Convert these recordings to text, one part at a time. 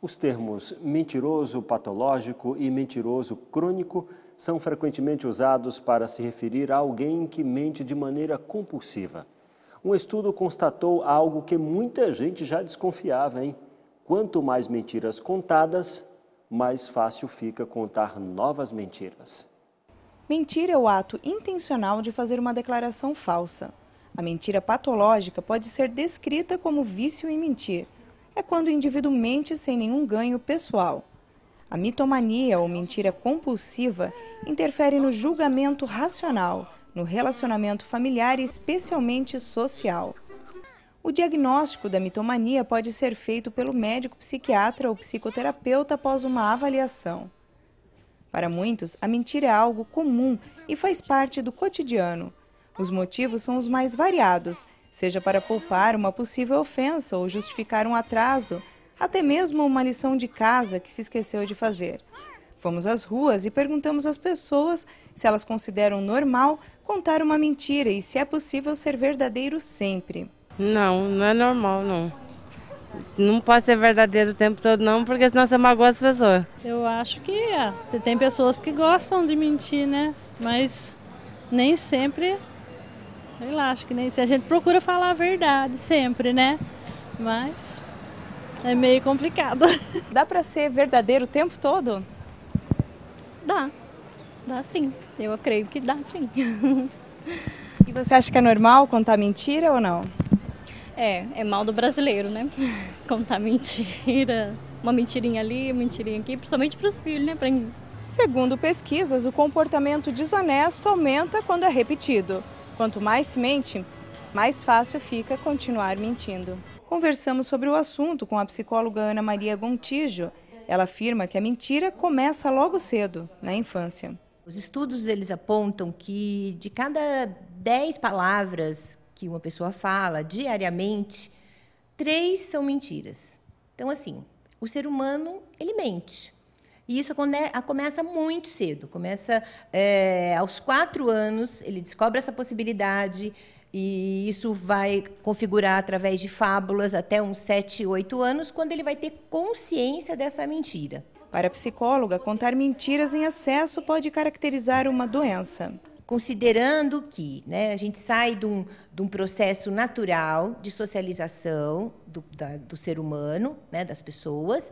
Os termos mentiroso patológico e mentiroso crônico são frequentemente usados para se referir a alguém que mente de maneira compulsiva. Um estudo constatou algo que muita gente já desconfiava, hein? Quanto mais mentiras contadas, mais fácil fica contar novas mentiras. Mentir é o ato intencional de fazer uma declaração falsa. A mentira patológica pode ser descrita como vício em mentir. É quando o indivíduo mente sem nenhum ganho pessoal. A mitomania ou mentira compulsiva interfere no julgamento racional, no relacionamento familiar e especialmente social. O diagnóstico da mitomania pode ser feito pelo médico psiquiatra ou psicoterapeuta após uma avaliação. Para muitos, a mentira é algo comum e faz parte do cotidiano. Os motivos são os mais variados, seja para poupar uma possível ofensa ou justificar um atraso, até mesmo uma lição de casa que se esqueceu de fazer. Fomos às ruas e perguntamos às pessoas se elas consideram normal contar uma mentira e se é possível ser verdadeiro sempre. Não, não é normal, não. Não pode ser verdadeiro o tempo todo, não, porque senão você magoa as pessoas. Eu acho que é. Tem pessoas que gostam de mentir, né? Mas nem sempre, sei lá, acho que nem se a gente procura falar a verdade sempre, né? Mas é meio complicado. Dá para ser verdadeiro o tempo todo? Dá sim. Eu creio que dá sim. E você acha que é normal contar mentira ou não? É mal do brasileiro, né? Contar mentira, uma mentirinha ali, uma mentirinha aqui, principalmente para os filhos, né? Segundo pesquisas, o comportamento desonesto aumenta quando é repetido. Quanto mais se mente, mais fácil fica continuar mentindo. Conversamos sobre o assunto com a psicóloga Ana Maria Gontijo. Ela afirma que a mentira começa logo cedo, na infância. Os estudos eles apontam que de cada 10 palavras que uma pessoa fala diariamente, 3 são mentiras. Então, assim, o ser humano, ele mente. E isso começa muito cedo. Começa aos 4 anos, ele descobre essa possibilidade, e isso vai configurar através de fábulas até uns 7, 8 anos, quando ele vai ter consciência dessa mentira. Para a psicóloga, contar mentiras em excesso pode caracterizar uma doença. Considerando que a gente sai de um processo natural de socialização do ser humano, das pessoas,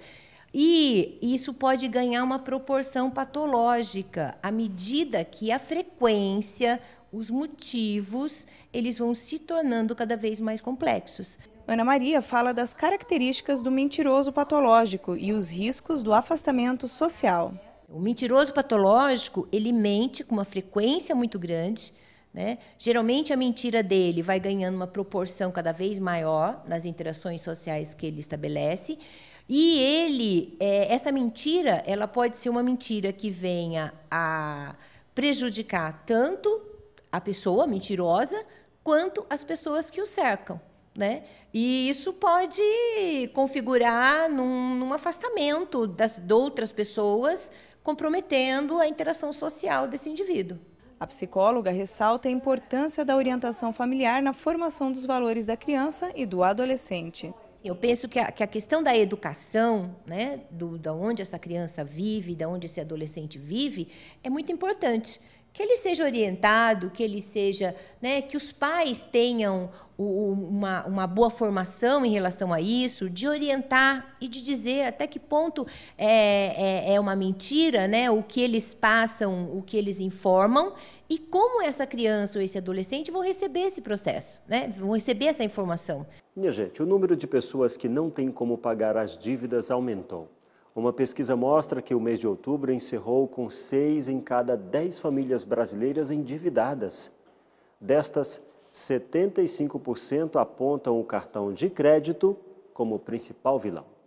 e isso pode ganhar uma proporção patológica à medida que a frequência, os motivos, eles vão se tornando cada vez mais complexos. Ana Maria fala das características do mentiroso patológico e os riscos do afastamento social. O mentiroso patológico, ele mente com uma frequência muito grande, né? Geralmente a mentira dele vai ganhando uma proporção cada vez maior nas interações sociais que ele estabelece, e essa mentira, ela pode ser uma mentira que venha a prejudicar tanto a pessoa mentirosa quanto as pessoas que o cercam, né? E isso pode configurar num afastamento de outras pessoas, comprometendo a interação social desse indivíduo. A psicóloga ressalta a importância da orientação familiar na formação dos valores da criança e do adolescente. Eu penso que a questão da educação, da onde essa criança vive, da onde esse adolescente vive, é muito importante. Que ele seja orientado, que ele seja, que os pais tenham uma boa formação em relação a isso, de orientar e de dizer até que ponto é uma mentira, o que eles passam, o que eles informam, e como essa criança ou esse adolescente vão receber esse processo, vão receber essa informação. Minha gente, o número de pessoas que não têm como pagar as dívidas aumentou. Uma pesquisa mostra que o mês de outubro encerrou com 6 em cada 10 famílias brasileiras endividadas. Destas, 75% apontam o cartão de crédito como o principal vilão.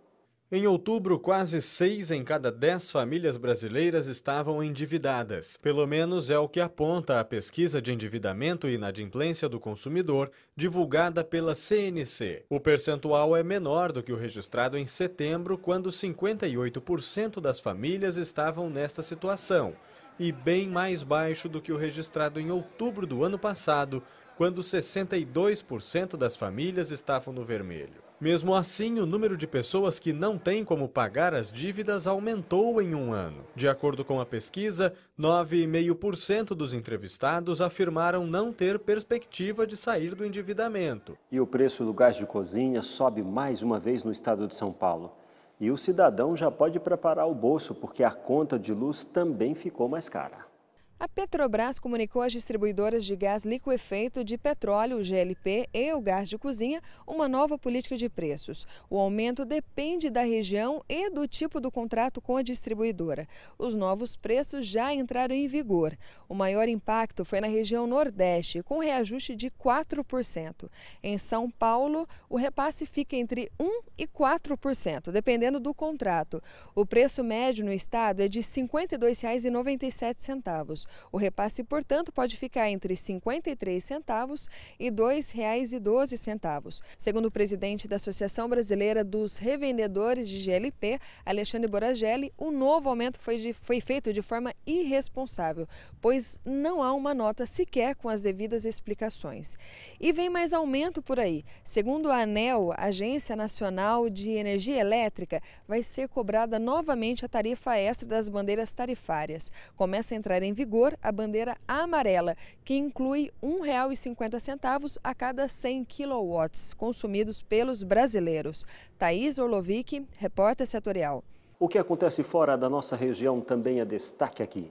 Em outubro, quase 6 em cada 10 famílias brasileiras estavam endividadas. Pelo menos é o que aponta a pesquisa de endividamento e inadimplência do consumidor, divulgada pela CNC. O percentual é menor do que o registrado em setembro, quando 58% das famílias estavam nesta situação, e bem mais baixo do que o registrado em outubro do ano passado, quando 62% das famílias estavam no vermelho. Mesmo assim, o número de pessoas que não têm como pagar as dívidas aumentou em um ano. De acordo com a pesquisa, 9,5% dos entrevistados afirmaram não ter perspectiva de sair do endividamento. E o preço do gás de cozinha sobe mais uma vez no estado de São Paulo. E o cidadão já pode preparar o bolso, porque a conta de luz também ficou mais cara. A Petrobras comunicou às distribuidoras de gás liquefeito de petróleo, o GLP, e o gás de cozinha uma nova política de preços. O aumento depende da região e do tipo do contrato com a distribuidora. Os novos preços já entraram em vigor. O maior impacto foi na região Nordeste, com reajuste de 4%. Em São Paulo, o repasse fica entre 1% e 4%, dependendo do contrato. O preço médio no estado é de R$ 52,97. O repasse, portanto, pode ficar entre R$ 53 centavos e R$ 2,12. Segundo o presidente da Associação Brasileira dos Revendedores de GLP, Alexandre Boragelli, o novo aumento foi feito de forma irresponsável, pois não há uma nota sequer com as devidas explicações. E vem mais aumento por aí. Segundo a ANEEL, Agência Nacional de Energia Elétrica, vai ser cobrada novamente a tarifa extra das bandeiras tarifárias. Começa a entrar em vigor a bandeira amarela, que inclui R$ 1,50 a cada 100 kW consumidos pelos brasileiros. Thaís Orlovic, repórter setorial. O que acontece fora da nossa região também é destaque aqui.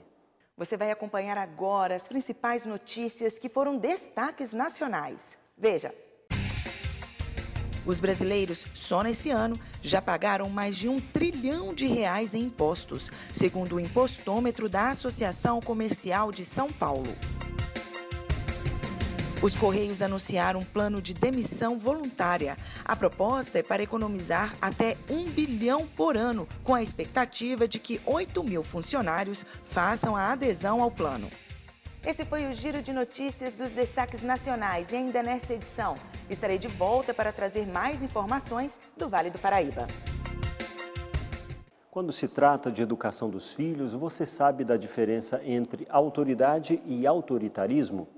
Você vai acompanhar agora as principais notícias que foram destaques nacionais. Veja. Os brasileiros, só nesse ano, já pagaram mais de R$ 1 trilhão em impostos, segundo o impostômetro da Associação Comercial de São Paulo. Os Correios anunciaram um plano de demissão voluntária. A proposta é para economizar até R$ 1 bilhão por ano, com a expectativa de que 8 mil funcionários façam a adesão ao plano. Esse foi o Giro de Notícias dos destaques nacionais e ainda nesta edição estarei de volta para trazer mais informações do Vale do Paraíba. Quando se trata de educação dos filhos, você sabe da diferença entre autoridade e autoritarismo?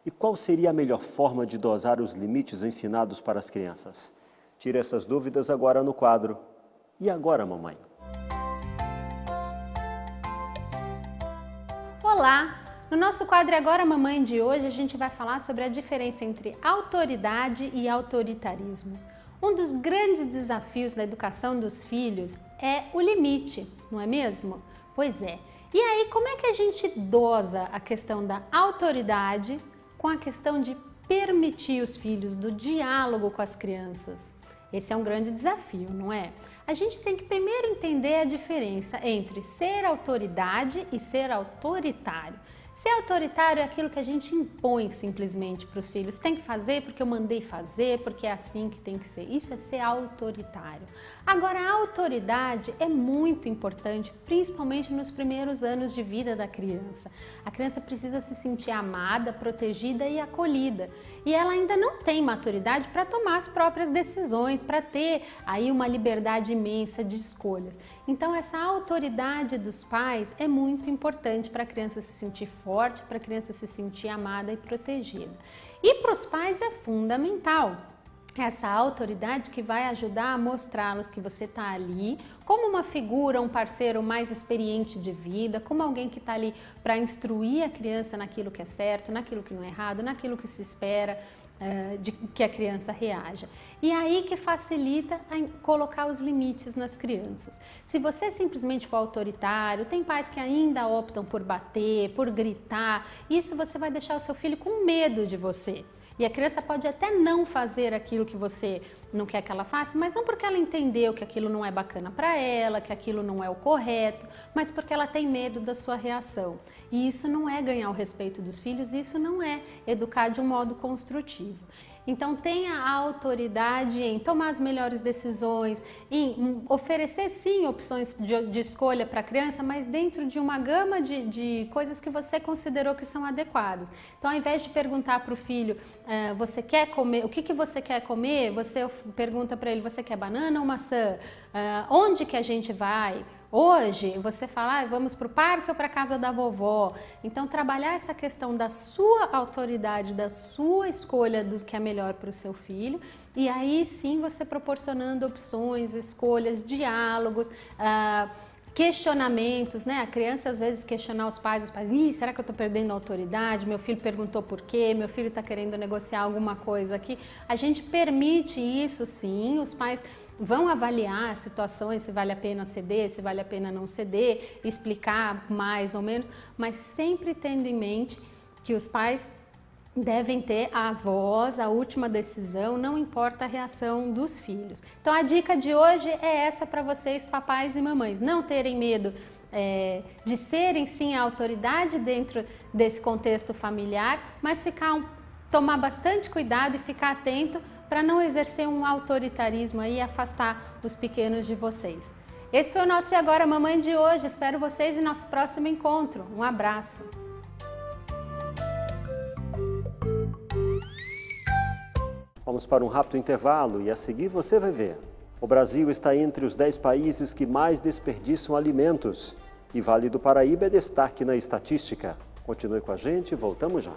E qual seria a melhor forma de dosar os limites ensinados para as crianças? Tire essas dúvidas agora no quadro E Agora, Mamãe? Olá! No nosso quadro Agora Mamãe de hoje, a gente vai falar sobre a diferença entre autoridade e autoritarismo. Um dos grandes desafios da educação dos filhos é o limite, não é mesmo? Pois é. E aí, como é que a gente dosa a questão da autoridade com a questão de permitir os filhos, do diálogo com as crianças? Esse é um grande desafio, não é? A gente tem que primeiro entender a diferença entre ser autoridade e ser autoritário. Ser autoritário é aquilo que a gente impõe simplesmente para os filhos. Tem que fazer porque eu mandei fazer, porque é assim que tem que ser. Isso é ser autoritário. Agora, a autoridade é muito importante, principalmente nos primeiros anos de vida da criança. A criança precisa se sentir amada, protegida e acolhida. E ela ainda não tem maturidade para tomar as próprias decisões, para ter aí uma liberdade imensa de escolhas. Então, essa autoridade dos pais é muito importante para a criança se sentir forte, para a criança se sentir amada e protegida. E para os pais é fundamental essa autoridade que vai ajudar a mostrá-los que você está ali como uma figura, um parceiro mais experiente de vida, como alguém que está ali para instruir a criança naquilo que é certo, naquilo que não é errado, naquilo que se espera de que a criança reaja. E aí que facilita colocar os limites nas crianças. Se você simplesmente for autoritário, tem pais que ainda optam por bater, por gritar, isso você vai deixar o seu filho com medo de você. E a criança pode até não fazer aquilo que você não quer que ela faça, mas não porque ela entendeu que aquilo não é bacana para ela, que aquilo não é o correto, mas porque ela tem medo da sua reação. E isso não é ganhar o respeito dos filhos, isso não é educar de um modo construtivo. Então tenha a autoridade em tomar as melhores decisões, em oferecer sim opções de escolha para a criança, mas dentro de uma gama de coisas que você considerou que são adequadas. Então ao invés de perguntar para o filho, você quer comer, o que você quer comer, você pergunta para ele, você quer banana ou maçã? Onde que a gente vai? Hoje, você fala, vamos para o parque ou para a casa da vovó. Então, trabalhar essa questão da sua autoridade, da sua escolha do que é melhor para o seu filho. E aí, sim, você proporcionando opções, escolhas, diálogos, questionamentos, né? A criança às vezes questionar os pais, será que eu estou perdendo a autoridade? Meu filho perguntou por quê? Meu filho está querendo negociar alguma coisa aqui. A gente permite isso, sim, os pais vão avaliar situações, se vale a pena ceder, se vale a pena não ceder, explicar mais ou menos, mas sempre tendo em mente que os pais devem ter a voz, a última decisão, não importa a reação dos filhos. Então a dica de hoje é essa para vocês, papais e mamães, não terem medo de serem sim a autoridade dentro desse contexto familiar, mas tomar bastante cuidado e ficar atento para não exercer um autoritarismo aí e afastar os pequenos de vocês. Esse foi o nosso E Agora Mamãe de hoje, espero vocês em nosso próximo encontro. Um abraço! Vamos para um rápido intervalo e a seguir você vai ver. O Brasil está entre os 10 países que mais desperdiçam alimentos. E Vale do Paraíba é destaque na estatística. Continue com a gente, voltamos já.